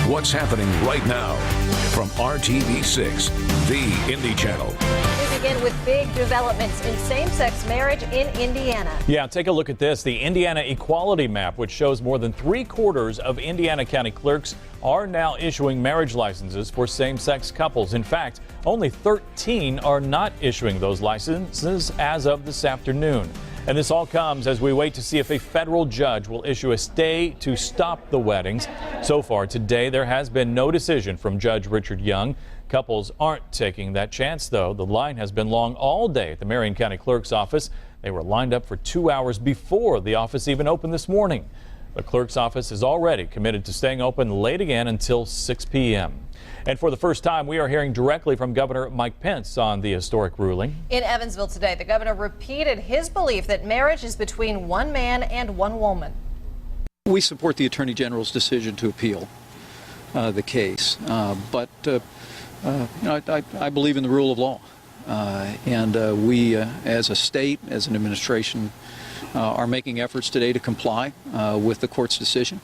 what's happening right now from RTV6, the Indy Channel. We begin with big developments in same-sex marriage in Indiana. Yeah, take a look at this. The Indiana Equality Map, which shows more than 3/4 of Indiana County clerks are now issuing marriage licenses for same-sex couples. In fact, only 13 are not issuing those licenses as of this afternoon. And this all comes as we wait to see if a federal judge will issue a stay to stop the weddings. So far today, there has been no decision from Judge Richard Young. Couples aren't taking that chance, though. The line has been long all day at the Marion County Clerk's office. They were lined up for 2 hours before the office even opened this morning. The clerk's office is already committed to staying open late again until 6 p.m. And for the first time, we are hearing directly from Governor Mike Pence on the historic ruling. In Evansville today, the governor repeated his belief that marriage is between one man and one woman. We support the Attorney General's decision to appeal the case, but I believe in the rule of law, and we as a state, as an administration, are making efforts today to comply with the court's decision,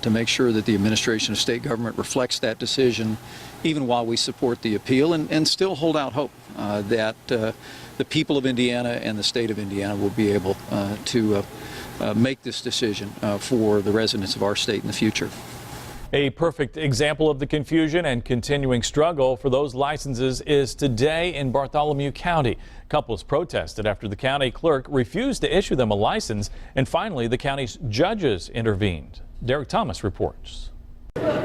to make sure that the administration of state government reflects that decision, even while we support the appeal, and still hold out hope that the people of Indiana and the state of Indiana will be able to make this decision for the residents of our state in the future. A perfect example of the confusion and continuing struggle for those licenses is today in Bartholomew County. Couples protested after the county clerk refused to issue them a license, and finally the county's judges intervened. Derek Thomas reports.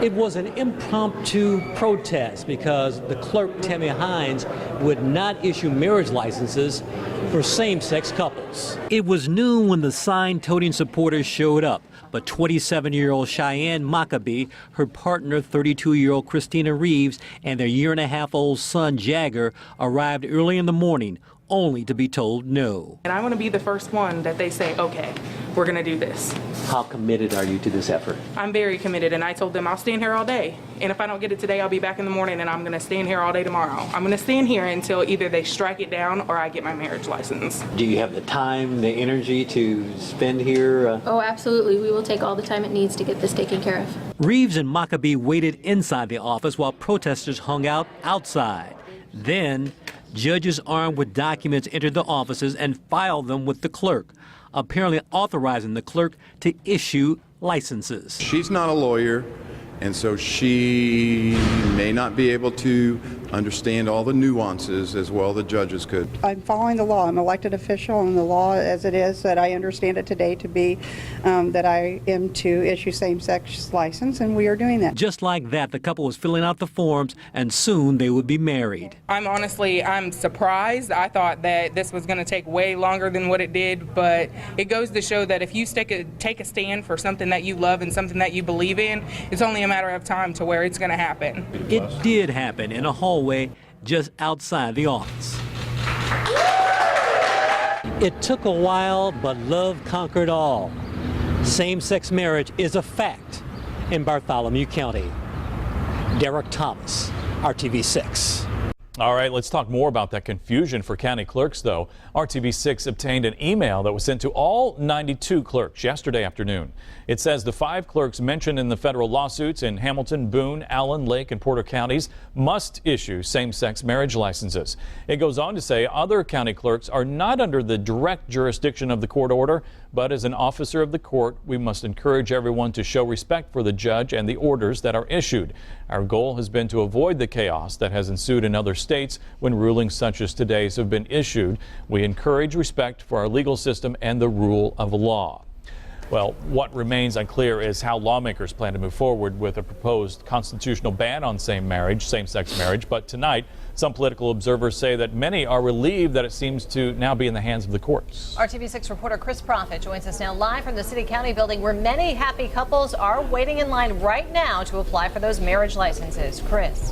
It was an impromptu protest because the clerk, Tammy Hines, would not issue marriage licenses for same-sex couples. It was noon when the sign-toting supporters showed up, but 27-year-old Cheyenne Maccabee, her partner, 32-year-old Christina Reeves, and their year-and-a-half-old son, Jagger, arrived early in the morning, only to be told no. And I want to be the first one that they say, okay, we're going to do this. How committed are you to this effort? I'm very committed, and I told them I'll stand here all day. And if I don't get it today, I'll be back in the morning, and I'm going to stand here all day tomorrow. I'm going to stand here until either they strike it down or I get my marriage license. Do you have the time, the energy to spend here? Oh, absolutely. We will take all the time it needs to get this taken care of. Reeves and Maccabee waited inside the office while protesters hung out outside. Then, judges armed with documents entered the offices and filed them with the clerk, apparently authorizing the clerk to issue licenses. She's not a lawyer, and so she may not be able to understand all the nuances as well the judges could. I'm following the law. I'm an elected official, and the law as it is that I understand it today to be that I am to issue same-sex license, and we are doing that. Just like that, the couple was filling out the forms, and soon they would be married. I'm surprised. I thought that this was going to take way longer than what it did, but it goes to show that if you take a stand for something that you love and something that you believe in, it's only a matter of time to where it's going to happen. It did happen in a hallway just outside the office. It took a while, but love conquered all. Same-sex marriage is a fact in Bartholomew County. Derek Thomas, RTV6. All right, let's talk more about that confusion for county clerks, though. RTV6 obtained an email that was sent to all 92 clerks yesterday afternoon. It says the 5 clerks mentioned in the federal lawsuits in Hamilton, Boone, Allen, Lake, and Porter counties must issue same-sex marriage licenses. It goes on to say other county clerks are not under the direct jurisdiction of the court order, but as an officer of the court, we must encourage everyone to show respect for the judge and the orders that are issued. Our goal has been to avoid the chaos that has ensued in other states when rulings such as today's have been issued. We encourage respect for our legal system and the rule of law. Well, what remains unclear is how lawmakers plan to move forward with a proposed constitutional ban on same-sex marriage. But tonight, some political observers say that many are relieved that it seems to now be in the hands of the courts. RTV6 reporter Chris Proffitt joins us now live from the City County building, where many happy couples are waiting in line right now to apply for those marriage licenses. Chris.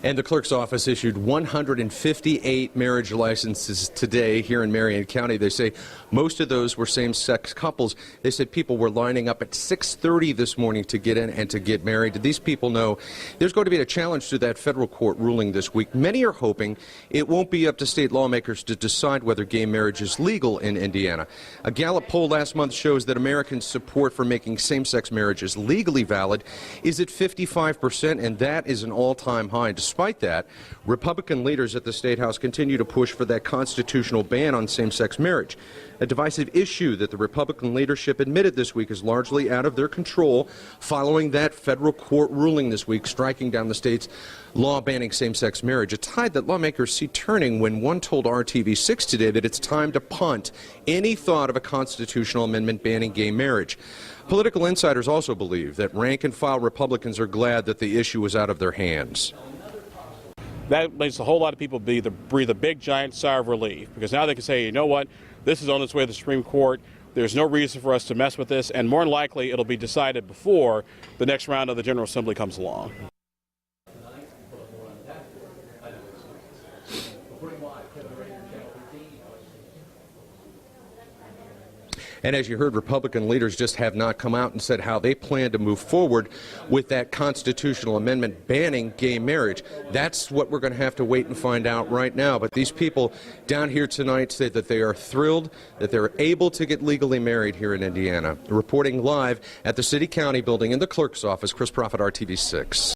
And the clerk's office issued 158 marriage licenses today here in Marion County. They say Most of those were same-sex couples. They said people were lining up at 6:30 this morning to get in and to get married. These people know there's going to be a challenge to that federal court ruling this week. Many are hoping it won't be up to state lawmakers to decide whether gay marriage is legal in Indiana. A Gallup poll last month shows that Americans' support for making same-sex marriages legally valid is at 55%, and that is an all-time high. Despite that, Republican leaders at the State House continue to push for that constitutional ban on same-sex marriage, a divisive issue that the Republican leadership admitted this week is largely out of their control following that federal court ruling this week striking down the state's law banning same-sex marriage, a tide that lawmakers see turning when one told RTV6 today that it's time to punt any thought of a constitutional amendment banning gay marriage. Political insiders also believe that rank-and-file Republicans are glad that the issue is out of their hands. That makes a whole lot of people breathe a big, giant sigh of relief, because now they can say, you know what, this is on its way to the Supreme Court. There's no reason for us to mess with this, and more than likely it'll be decided before the next round of the General Assembly comes along. And as you heard, Republican leaders just have not come out and said how they plan to move forward with that constitutional amendment banning gay marriage. That's what we're going to have to wait and find out right now. But these people down here tonight say that they are thrilled that they're able to get legally married here in Indiana. Reporting live at the City County building in the clerk's office, Chris Prophet, RTV6.